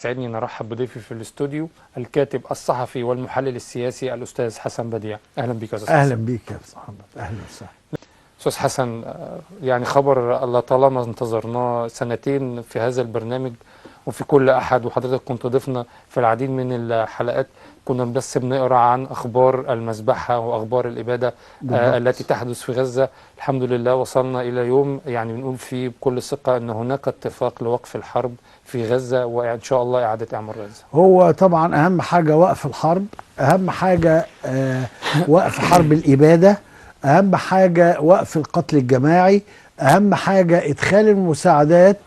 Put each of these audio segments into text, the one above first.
يسعدني أن أرحب بضيفي في الاستوديو الكاتب الصحفي والمحلل السياسي الأستاذ حسن بديع. أهلا بك يا أستاذ حسن. أهلا بك يا أستاذ محمد، أهلا وسهلا. أستاذ حسن، يعني خبر لطالما انتظرناه سنتين في هذا البرنامج وفي كل أحد، وحضرتك كنت ضيفنا في العديد من الحلقات. كنا بس بنقرأ عن أخبار المذبحة وأخبار الإبادة التي تحدث في غزة. الحمد لله وصلنا إلى يوم يعني بنقول فيه بكل ثقة أن هناك اتفاق لوقف الحرب في غزة وإن شاء الله إعادة إعمار غزة. هو طبعا أهم حاجة وقف الحرب، أهم حاجة وقف حرب الإبادة، أهم حاجة وقف القتل الجماعي، أهم حاجة إدخال المساعدات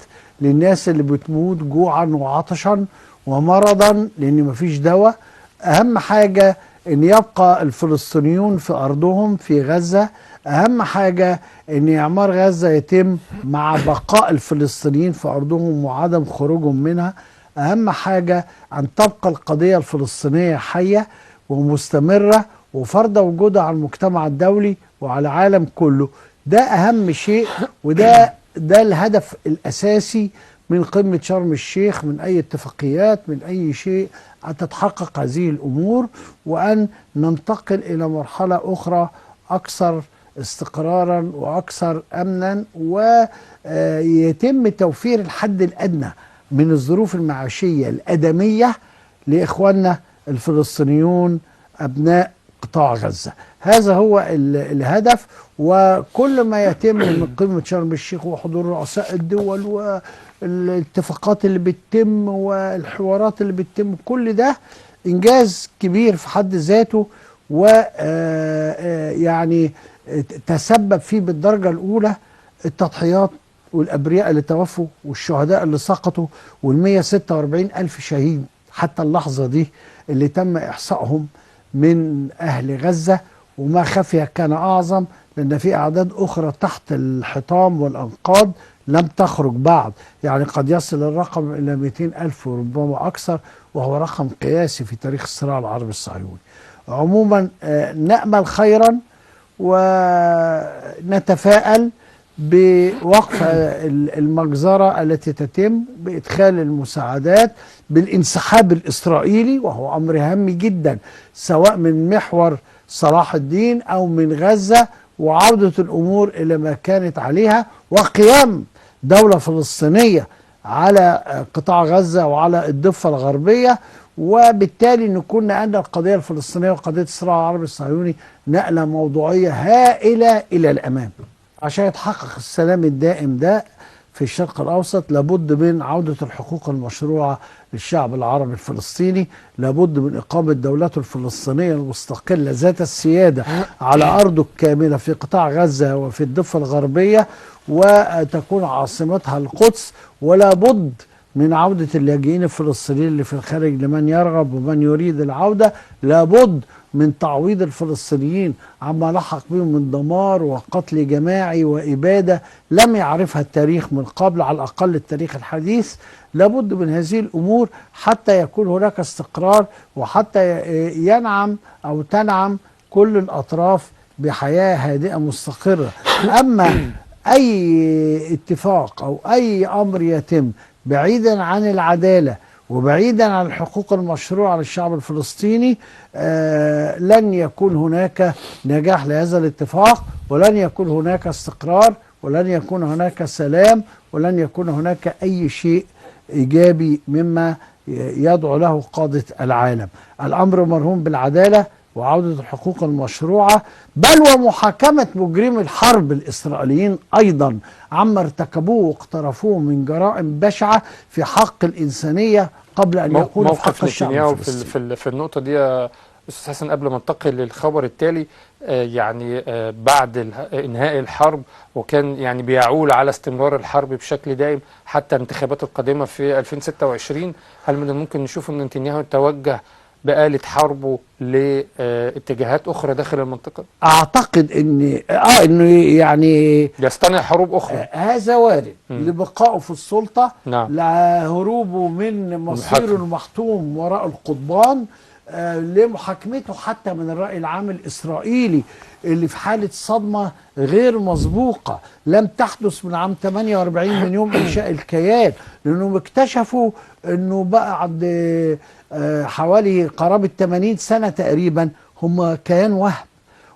للناس اللي بتموت جوعا وعطشا ومرضا لأن مفيش دواء، أهم حاجة أن يبقى الفلسطينيون في أرضهم في غزة، أهم حاجة أن إعمار غزة يتم مع بقاء الفلسطينيين في أرضهم وعدم خروجهم منها، أهم حاجة أن تبقى القضية الفلسطينية حية ومستمرة وفرض وجودها على المجتمع الدولي وعلى العالم كله. ده أهم شيء، وده الهدف الأساسي من قمة شرم الشيخ، من أي اتفاقيات، من أي شيء، أن تتحقق هذه الأمور وأن ننتقل إلى مرحلة أخرى أكثر استقرارا وأكثر أمنا، ويتم توفير الحد الأدنى من الظروف المعيشية الآدمية لإخواننا الفلسطينيون أبناء قطاع غزة. هذا هو الهدف، وكل ما يتم من قمة شرم الشيخ وحضور رؤساء الدول والاتفاقات اللي بتتم والحوارات اللي بتتم، كل ده إنجاز كبير في حد ذاته، ويعني تسبب فيه بالدرجة الأولى التضحيات والأبرياء اللي توفوا والشهداء اللي سقطوا وال146 ألف شهيد حتى اللحظة دي اللي تم إحصائهم من أهل غزة، وما خفي كان أعظم لأن في أعداد أخرى تحت الحطام والأنقاض لم تخرج بعد، يعني قد يصل الرقم إلى 200 ألف وربما أكثر، وهو رقم قياسي في تاريخ الصراع العربي الصهيوني. عموما نأمل خيرا ونتفائل بوقف المجزرة التي تتم، بإدخال المساعدات، بالانسحاب الإسرائيلي وهو أمر هام جدا سواء من محور صلاح الدين أو من غزة، وعودة الأمور إلى ما كانت عليها، وقيام دولة فلسطينية على قطاع غزة وعلى الضفة الغربية، وبالتالي نكون أن القضية الفلسطينية وقضية الصراع العربي الصهيوني نقلة موضوعية هائلة إلى الأمام. عشان يتحقق السلام الدائم ده في الشرق الأوسط لابد من عودة الحقوق المشروعة للشعب العربي الفلسطيني، لابد من إقامة دولته الفلسطينية المستقلة ذات السيادة على أرضه الكاملة في قطاع غزة وفي الضفة الغربية، وتكون عاصمتها القدس، ولا بد من عودة اللاجئين الفلسطينيين اللي في الخارج لمن يرغب ومن يريد العودة، لابد من تعويض الفلسطينيين عما لحق بهم من دمار وقتل جماعي وإبادة لم يعرفها التاريخ من قبل، على الأقل التاريخ الحديث. لابد من هذه الأمور حتى يكون هناك استقرار، وحتى ينعم أو تنعم كل الأطراف بحياة هادئة مستقرة. أما أي اتفاق أو أي أمر يتم بعيدا عن العدالة وبعيدا عن الحقوق المشروعة للشعب الفلسطيني لن يكون هناك نجاح لهذا الاتفاق، ولن يكون هناك استقرار، ولن يكون هناك سلام، ولن يكون هناك أي شيء إيجابي مما يدعو له قادة العالم. الأمر مرهون بالعدالة وعودة الحقوق المشروعة، بل ومحاكمة مجرمي الحرب الإسرائيليين أيضا عما ارتكبوه واقترفوه من جرائم بشعة في حق الإنسانية قبل أن يكون في حق الشعب الفلسطيني. في النقطة دي يا أستاذ حسن، قبل ما ننتقل للخبر التالي، بعد انهاء الحرب وكان يعني بيعول على استمرار الحرب بشكل دائم حتى الانتخابات القادمة في 2026، هل من الممكن نشوف أن نتنياهو توجه بآلة حربه لاتجاهات أخرى داخل المنطقة؟ أعتقد إنه يعني يصطنع حروب أخرى. هذا وارد لبقائه في السلطة، نعم. لهروبه من مصيره المحتوم وراء القضبان، لمحاكمته حتى من الرأي العام الإسرائيلي اللي في حالة صدمة غير مسبوقة لم تحدث من عام 48 من يوم إنشاء الكيان، لأنهم اكتشفوا أنه بعد حوالي قرابة 80 سنة تقريبا هم كيان وهم،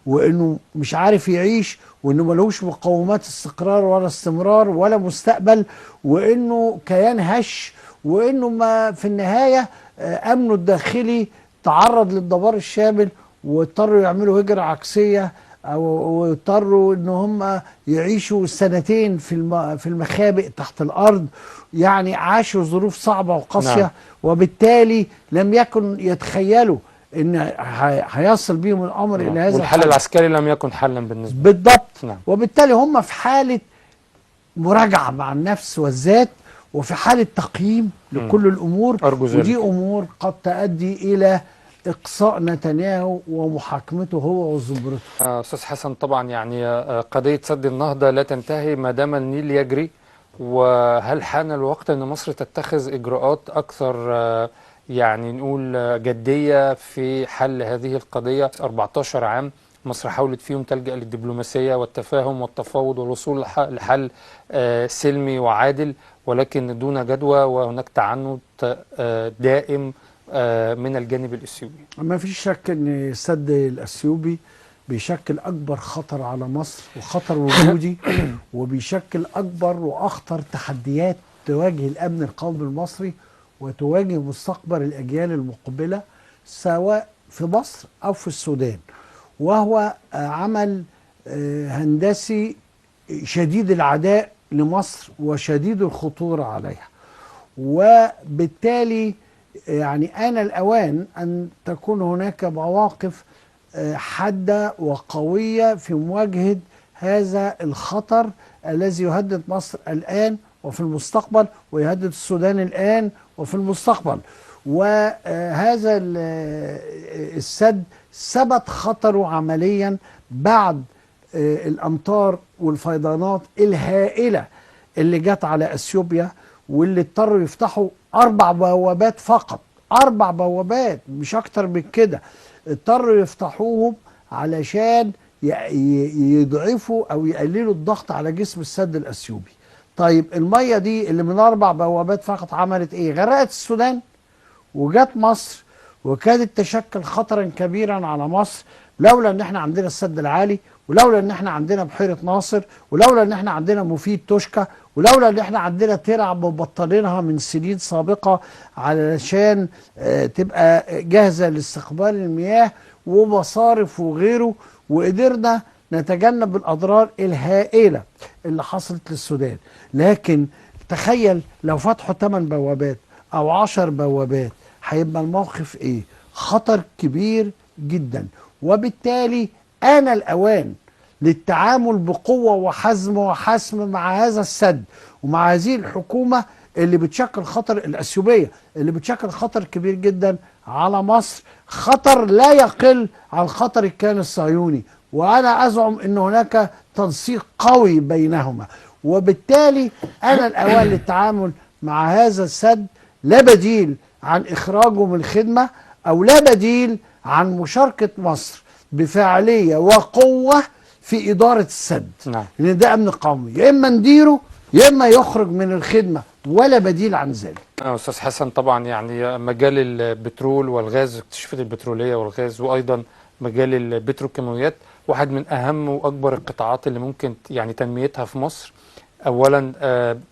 وأنه مش عارف يعيش، وأنه ملوش مقومات استقرار ولا استمرار ولا مستقبل، وأنه كيان هش، وأنه ما في النهاية أمنه الداخلي تعرض للدمار الشامل، واضطروا يعملوا هجرة عكسية، أو اضطروا ان هم يعيشوا سنتين في المخابئ تحت الارض. يعني عاشوا ظروف صعبة وقاسية. نعم. وبالتالي لم يكن يتخيلوا ان هيصل بيهم الامر الى هذا والحل الحد. العسكري لم يكن حلا بالنسبة بالضبط. نعم. وبالتالي هم في حالة مراجعة مع النفس والذات، وفي حالة تقييم لكل الامور، أرجو ذلك. ودي امور قد تؤدي الى إقصاء نتنياهو ومحاكمته هو وزمرته. أستاذ حسن، طبعا يعني قضية سد النهضة لا تنتهي ما دام النيل يجري، وهل حان الوقت أن مصر تتخذ إجراءات أكثر يعني نقول جدية في حل هذه القضية؟ 14 عام مصر حاولت فيهم تلجأ للدبلوماسية والتفاهم والتفاوض والوصول لحل سلمي وعادل، ولكن دون جدوى، وهناك تعنت دائم من الجانب الإثيوبي. ما فيش شك ان السد الأثيوبي بيشكل أكبر خطر على مصر، وخطر وجودي، وبيشكل أكبر وأخطر تحديات تواجه الأمن القومي المصري وتواجه مستقبل الأجيال المقبلة سواء في مصر أو في السودان. وهو عمل هندسي شديد العداء لمصر وشديد الخطورة عليها، وبالتالي يعني آن الأوان أن تكون هناك مواقف حادة وقوية في مواجهة هذا الخطر الذي يهدد مصر الآن وفي المستقبل، ويهدد السودان الآن وفي المستقبل. وهذا السد ثبت خطره عمليا بعد الأمطار والفيضانات الهائلة اللي جت على أثيوبيا، واللي اضطروا يفتحوا 4 بوابات فقط، 4 بوابات مش أكتر من كده، اضطروا يفتحوهم علشان يضعفوا أو يقللوا الضغط على جسم السد الأثيوبي. طيب المية دي اللي من 4 بوابات فقط عملت إيه؟ غرقت السودان وجات مصر، وكادت تشكل خطرا كبيرا على مصر، لولا ان احنا عندنا السد العالي، ولولا ان احنا عندنا بحيرة ناصر، ولولا ان احنا عندنا مفيد توشكا، ولولا ان احنا عندنا ترع مبطلينها من سنين سابقة علشان تبقى جاهزة لاستقبال المياه ومصارف وغيره، وقدرنا نتجنب الأضرار الهائلة اللي حصلت للسودان. لكن تخيل لو فتحوا 8 بوابات أو 10 بوابات، هيبقى الموقف إيه؟ خطر كبير جدا. وبالتالي آن الأوان للتعامل بقوة وحزم وحسم مع هذا السد ومع هذه الحكومة اللي بتشكل خطر، الأثيوبية اللي بتشكل خطر كبير جدا على مصر، خطر لا يقل عن خطر الكيان الصهيوني. وأنا أزعم أن هناك تنسيق قوي بينهما، وبالتالي آن الأوان للتعامل مع هذا السد، لا بديل عن إخراجه من الخدمة، أو لا بديل عن مشاركة مصر بفاعلية وقوة في إدارة السد. نعم. لأن ده أمن قومي، يا إما نديره يا إما يخرج من الخدمة، ولا بديل عن ذلك. أستاذ حسن، طبعا يعني مجال البترول والغاز، اكتشافات البترولية والغاز، وأيضا مجال البتروكيماويات، واحد من أهم وأكبر القطاعات اللي ممكن يعني تنميتها في مصر. أولا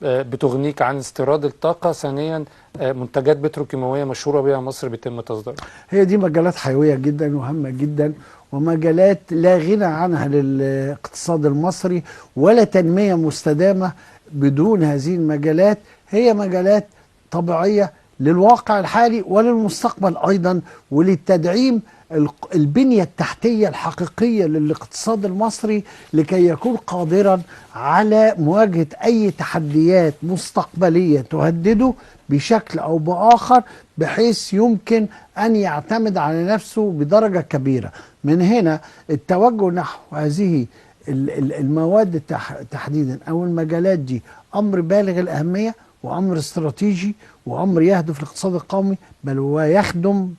بتغنيك عن استيراد الطاقة، ثانيا منتجات بتروكيماوية مشهورة بها مصر بيتم تصديرها. هي دي مجالات حيوية جدا وهامة جدا، ومجالات لا غنى عنها للاقتصاد المصري، ولا تنمية مستدامة بدون هذه المجالات. هي مجالات طبيعية للواقع الحالي وللمستقبل أيضا، وللتدعيم البنية التحتية الحقيقية للاقتصاد المصري لكي يكون قادرا على مواجهة أي تحديات مستقبلية تهدده بشكل أو بآخر، بحيث يمكن أن يعتمد على نفسه بدرجة كبيرة. من هنا التوجه نحو هذه المواد تحديدا أو المجالات دي أمر بالغ الأهمية، وأمر استراتيجي، وأمر يهدف الاقتصاد القومي، بل ويخدم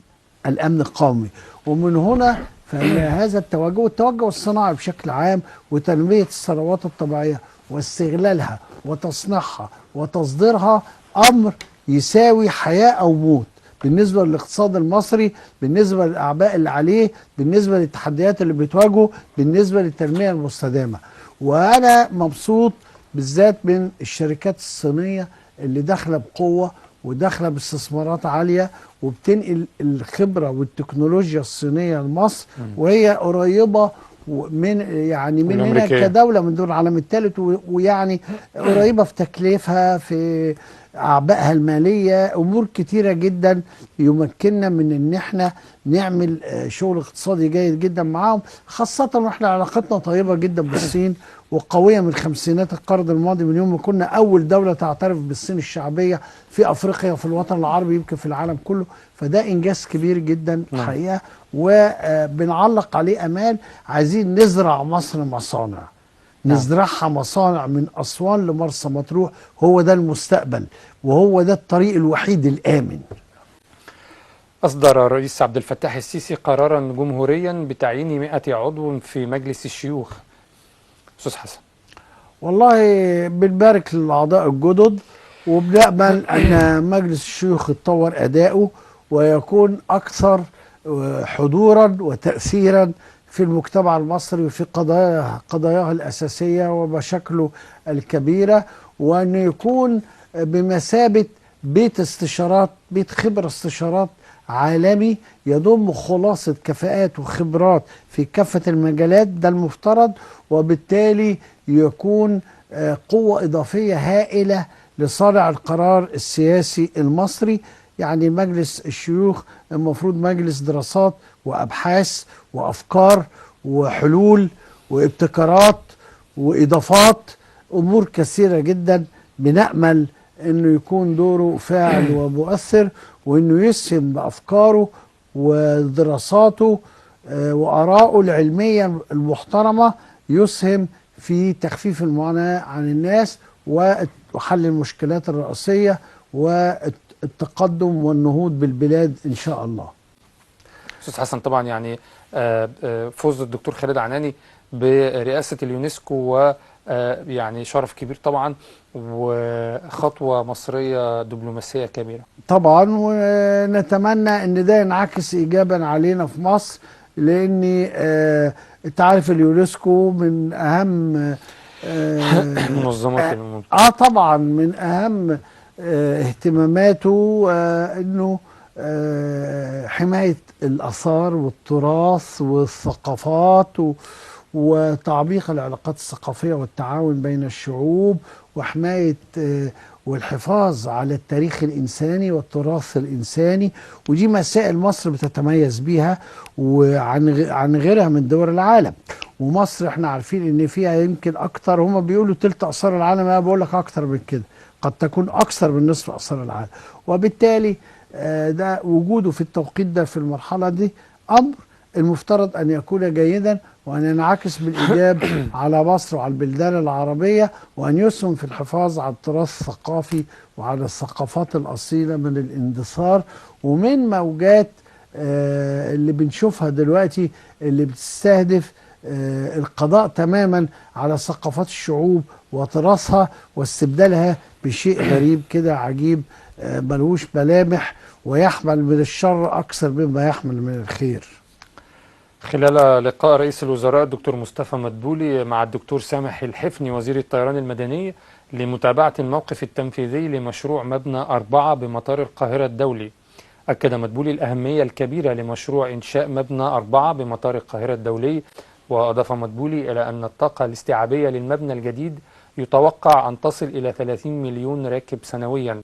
الامن القومي. ومن هنا فان هذا والتوجه الصناعي بشكل عام وتنميه الثروات الطبيعيه واستغلالها وتصنيعها وتصديرها امر يساوي حياه او موت بالنسبه للاقتصاد المصري، بالنسبه للاعباء اللي عليه، بالنسبه للتحديات اللي بتواجهه، بالنسبه للتنميه المستدامه. وانا مبسوط بالذات من الشركات الصينيه اللي داخله بقوه وداخله باستثمارات عاليه وبتنقل الخبره والتكنولوجيا الصينيه لمصر، وهي قريبه مننا والأمريكية. كدوله من دول العالم الثالث، ويعني قريبه في تكليفها، في اعبائها الماليه، امور كتيره جدا يمكننا من ان احنا نعمل شغل اقتصادي جيد جدا معاهم، خاصه واحنا علاقتنا طيبه جدا بالصين وقويه من خمسينات القرن الماضي، من يوم ما كنا اول دوله تعترف بالصين الشعبيه في افريقيا وفي الوطن العربي يمكن في العالم كله. فده انجاز كبير جدا الحقيقه، وبنعلق عليه امال. عايزين نزرع مصر مصانع، نزرعها مصانع من أسوان لمرسى مطروح، هو ده المستقبل وهو ده الطريق الوحيد الآمن. أصدر الرئيس عبد الفتاح السيسي قرارا جمهوريا بتعيين 100 عضو في مجلس الشيوخ. أستاذ حسن، والله بنبارك للأعضاء الجدد، وبنأمل أن مجلس الشيوخ يتطور أداؤه ويكون أكثر حضورا وتأثيرا في المجتمع المصري وفي قضاياه الأساسية ومشاكله الكبيرة، وأن يكون بمثابة بيت استشارات، بيت خبرة استشارات عالمي يضم خلاصة كفاءات وخبرات في كافة المجالات، ده المفترض، وبالتالي يكون قوة إضافية هائلة لصانع القرار السياسي المصري. يعني مجلس الشيوخ المفروض مجلس دراسات وأبحاث وأفكار وحلول وابتكارات وإضافات، أمور كثيرة جدا. بنأمل أنه يكون دوره فاعل ومؤثر، وأنه يسهم بأفكاره ودراساته وآرائه العلمية المحترمة، يسهم في تخفيف المعاناة عن الناس وحل المشكلات الرئيسية والتقدم والنهوض بالبلاد إن شاء الله. أستاذ حسن، طبعا يعني فوز الدكتور خالد عناني برئاسة اليونسكو ويعني شرف كبير طبعا، وخطوة مصرية دبلوماسية كبيرة طبعا، ونتمنى ان ده ينعكس ايجابا علينا في مصر، لان انت عارف اليونسكو من اهم منظمات المنطقة. طبعا من اهم اهتماماته انه حماية الآثار والتراث والثقافات وتعميق العلاقات الثقافية والتعاون بين الشعوب، وحماية والحفاظ على التاريخ الإنساني والتراث الإنساني. ودي مسائل مصر بتتميز بيها وعن غيرها من دول العالم. ومصر احنا عارفين ان فيها يمكن اكتر، هم بيقولوا تلت آثار العالم، انا بقول لك اكتر من كده، قد تكون اكثر من نصف آثار العالم. وبالتالي ده وجوده في التوقيت ده في المرحلة دي أمر المفترض أن يكون جيدا، وأن ينعكس بالإيجاب على مصر وعلى البلدان العربية، وأن يسهم في الحفاظ على التراث الثقافي وعلى الثقافات الأصيلة من الاندثار ومن موجات اللي بنشوفها دلوقتي اللي بتستهدف القضاء تماما على ثقافات الشعوب وتراثها واستبدالها بشيء غريب كده عجيب ملوش ملامح ويحمل من الشر أكثر مما يحمل من الخير. خلال لقاء رئيس الوزراء الدكتور مصطفى مدبولي مع الدكتور سامح الحفني وزير الطيران المدني لمتابعة الموقف التنفيذي لمشروع مبنى 4 بمطار القاهرة الدولي، أكد مدبولي الأهمية الكبيرة لمشروع إنشاء مبنى 4 بمطار القاهرة الدولي. وأضاف مدبولي إلى أن الطاقة الاستيعابية للمبنى الجديد يتوقع أن تصل إلى 30 مليون راكب سنويا.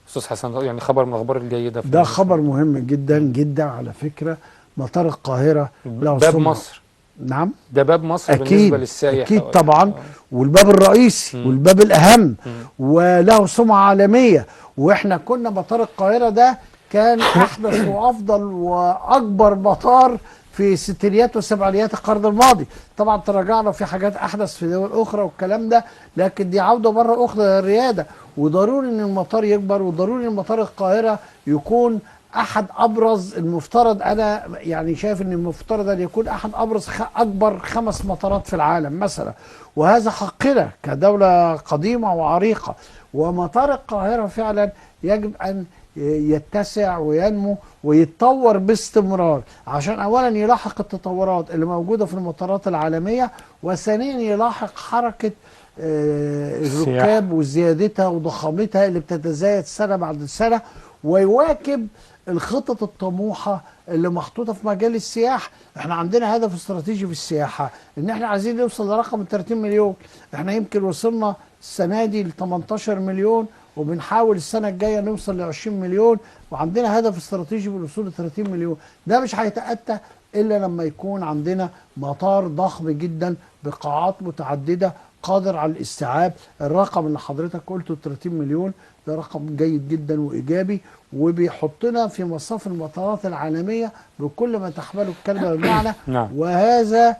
أستاذ حسن، يعني خبر من الأخبار الجيدة ده خبر مهم جدا جدا على فكرة. مطار القاهرة له باب مصر. نعم، ده باب مصر أكيد بالنسبة للسائح. أكيد طبعا، والباب الرئيسي والباب الأهم، وله سمعة عالمية. وإحنا كنا مطار القاهرة ده كان أحدث وأفضل وأكبر مطار في ستينيات وسبعينيات القرن الماضي. طبعا تراجعنا في حاجات أحدث في دول أخرى والكلام ده، لكن دي عودة مرة أخرى للريادة. وضروري إن المطار يكبر، وضروري إن مطار القاهرة يكون احد ابرز، المفترض انا يعني شايف ان المفترض ان يكون احد ابرز اكبر 5 مطارات في العالم مثلا، وهذا حقنا كدوله قديمه وعريقه. ومطار القاهره فعلا يجب ان يتسع وينمو ويتطور باستمرار، عشان اولا يلاحق التطورات اللي موجوده في المطارات العالميه، وثانيا يلاحق حركه الركاب وزيادتها وضخامتها اللي بتتزايد سنه بعد سنه، ويواكب الخطط الطموحه اللي محطوطه في مجال السياحه. احنا عندنا هدف استراتيجي في السياحه ان احنا عايزين نوصل لرقم 30 مليون. احنا يمكن وصلنا السنه دي ل 18 مليون، وبنحاول السنه الجايه نوصل ل 20 مليون، وعندنا هدف استراتيجي بالوصول ل 30 مليون. ده مش هيتاتى الا لما يكون عندنا مطار ضخم جدا بقاعات متعدده قادر على الاستيعاب. الرقم اللي حضرتك قلته 30 مليون ده رقم جيد جدا وايجابي، وبيحطنا في مصاف المطارات العالميه بكل ما تحمله الكلمه بالمعنى. نعم. وهذا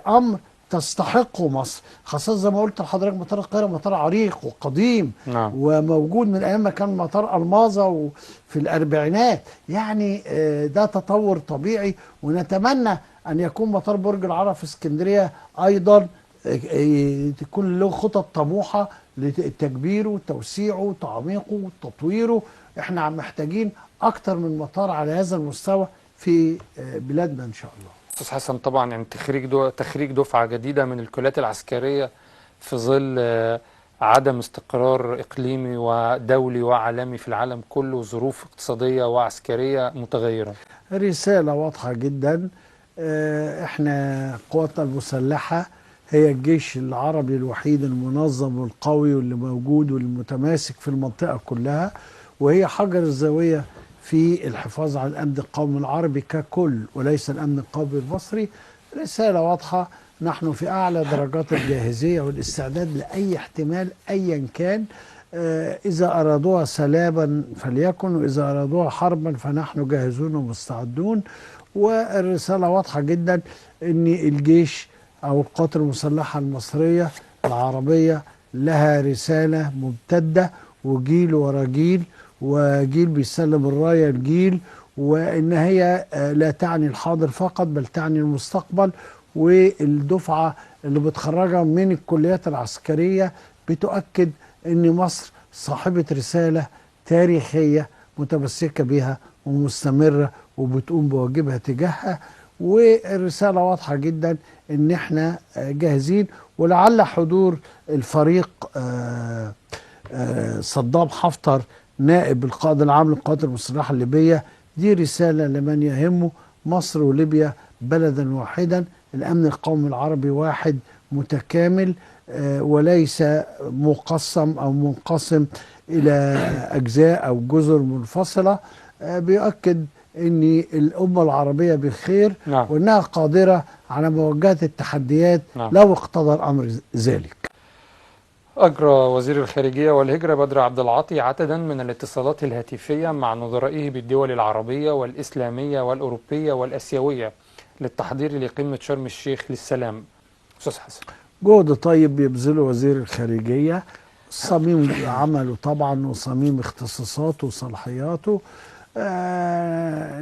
امر تستحقه مصر، خاصه زي ما قلت لحضرتك مطار القاهره مطار عريق وقديم. نعم. وموجود من ايام ما كان مطار الماظه في الاربعينات. يعني ده تطور طبيعي، ونتمنى ان يكون مطار برج العرب في اسكندريه ايضا تكون له خطط طموحه لتكبيره وتوسيعه وتعميقه وتطويره. احنا محتاجين اكتر من مطار على هذا المستوى في بلادنا ان شاء الله. استاذ حسن، طبعا يعني تخريج دفعه جديده من الكليات العسكريه في ظل عدم استقرار اقليمي ودولي وعالمي في العالم كله، وظروف اقتصاديه وعسكريه متغيره. رساله واضحه جدا. احنا قواتنا المسلحه هي الجيش العربي الوحيد المنظم والقوي واللي موجود والمتماسك في المنطقه كلها، وهي حجر الزاويه في الحفاظ على الامن القومي العربي ككل وليس الامن القومي المصري. رساله واضحه، نحن في اعلى درجات الجاهزيه والاستعداد لاي احتمال ايا كان. اذا ارادوها سلاما فليكن، واذا ارادوها حربا فنحن جاهزون ومستعدون. والرساله واضحه جدا ان الجيش او القوات المسلحه المصريه العربيه لها رساله ممتده، وجيل ورا جيل، وجيل بيسلم الرايه لجيل، وان هي لا تعني الحاضر فقط بل تعني المستقبل. والدفعه اللي بتخرجها من الكليات العسكريه بتؤكد ان مصر صاحبه رساله تاريخيه متمسكه بها ومستمره وبتقوم بواجبها تجاهها. والرساله واضحه جدا ان احنا جاهزين، ولعل حضور الفريق صدام حفتر نائب القائد العام للقوات المسلحه الليبيه دي رساله لمن يهمه مصر وليبيا بلدا واحدا. الامن القومي العربي واحد متكامل وليس مقسم او منقسم الى اجزاء او جزر منفصله. بيؤكد ان الامه العربيه بخير. نعم. وانها قادره على مواجهه التحديات. نعم. لو اقتضى الامر ذلك. أجرى وزير الخارجية والهجرة بدر عبد العاطي عددا من الاتصالات الهاتفية مع نظرائه بالدول العربية والإسلامية والأوروبية والآسيوية للتحضير لقمة شرم الشيخ للسلام. أستاذ حسن، جهد طيب بيبذله وزير الخارجية، صميم عمله طبعا وصميم اختصاصاته وصلاحياته.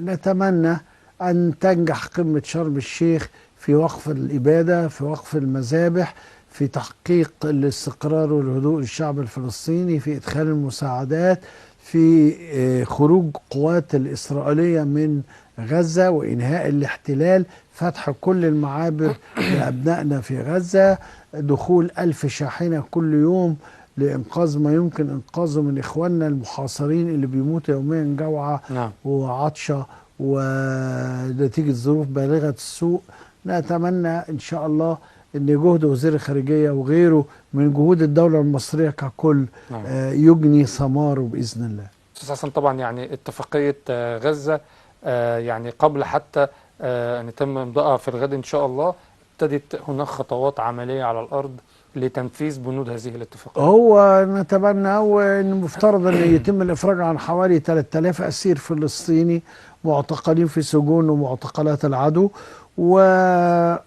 نتمنى أن تنجح قمة شرم الشيخ في وقف الإبادة، في وقف المذابح، في تحقيق الاستقرار والهدوء للشعب الفلسطيني، في إدخال المساعدات، في خروج قوات الإسرائيلية من غزة وإنهاء الاحتلال، فتح كل المعابر لأبنائنا في غزة، دخول 1000 شاحنة كل يوم لإنقاذ ما يمكن إنقاذه من إخواننا المحاصرين اللي بيموتوا يوميا جوعة. نعم. وعطشة ونتيجة ظروف بالغة السوء. نتمنى إن شاء الله ان جهد وزير الخارجيه وغيره من جهود الدوله المصريه ككل يجني ثماره باذن الله. استاذ حسن، طبعا يعني اتفاقيه غزه يعني قبل حتى ان يتم امضائها في الغد ان شاء الله، ابتدت هناك خطوات عمليه على الارض لتنفيذ بنود هذه الاتفاقيه. هو نتمنى وان المفترض ان يتم الافراج عن حوالي 3000 اسير فلسطيني معتقلين في سجون ومعتقلات العدو، ونتمنى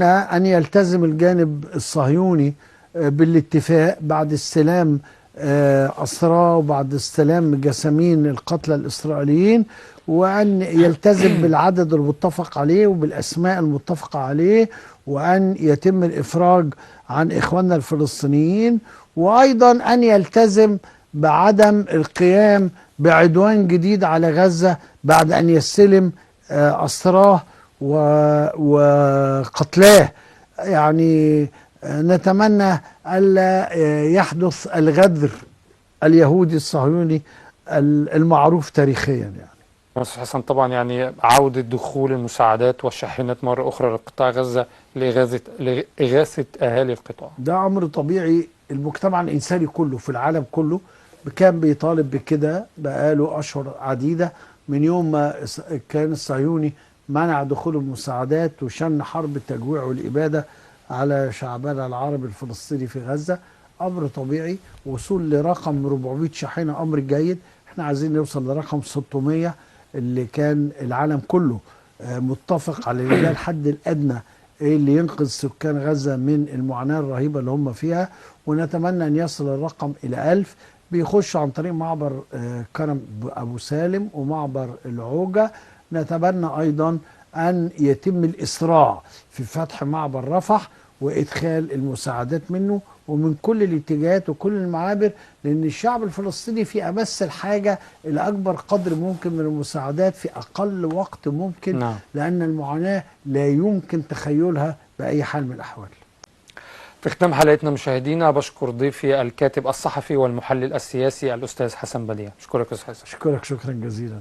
أن يلتزم الجانب الصهيوني بالاتفاق بعد استلام أسراه وبعد استلام جسامين القتلى الإسرائيليين، وأن يلتزم بالعدد المتفق عليه وبالأسماء المتفقة عليه، وأن يتم الإفراج عن إخواننا الفلسطينيين، وأيضا أن يلتزم بعدم القيام بعدوان جديد على غزة بعد أن يستلم أسراه وقتلاه. يعني نتمنى ألا يحدث الغدر اليهودي الصهيوني المعروف تاريخيا يعني. أستاذ حسن، طبعا يعني عودة دخول المساعدات والشاحنات مرة أخرى لقطاع غزة لإغاثة أهالي القطاع، ده أمر طبيعي. المجتمع الإنساني كله في العالم كله كان بيطالب بكده بقاله أشهر عديدة، من يوم ما كان الصهيوني منع دخول المساعدات وشن حرب التجويع والإبادة على شعبنا العربي الفلسطيني في غزة. أمر طبيعي. وصول لرقم 400 شاحنة أمر جيد. احنا عايزين نوصل لرقم 600 اللي كان العالم كله متفق على ان ده الحد الأدنى اللي ينقذ سكان غزة من المعاناة الرهيبة اللي هم فيها. ونتمنى أن يصل الرقم إلى 1000 بيخش عن طريق معبر كرم أبو سالم ومعبر العوجة. نتمنى أيضا أن يتم الإسراع في فتح معبر رفح وإدخال المساعدات منه ومن كل الاتجاهات وكل المعابر، لأن الشعب الفلسطيني في أمس الحاجة إلى أكبر قدر ممكن من المساعدات في أقل وقت ممكن. نعم. لأن المعاناة لا يمكن تخيلها بأي حال من الأحوال. في ختام حلقتنا مشاهدينا، بشكر ضيفي الكاتب الصحفي والمحلل السياسي الأستاذ حسن بديع. أشكرك يا أستاذ حسن. أشكرك شكرا جزيلا.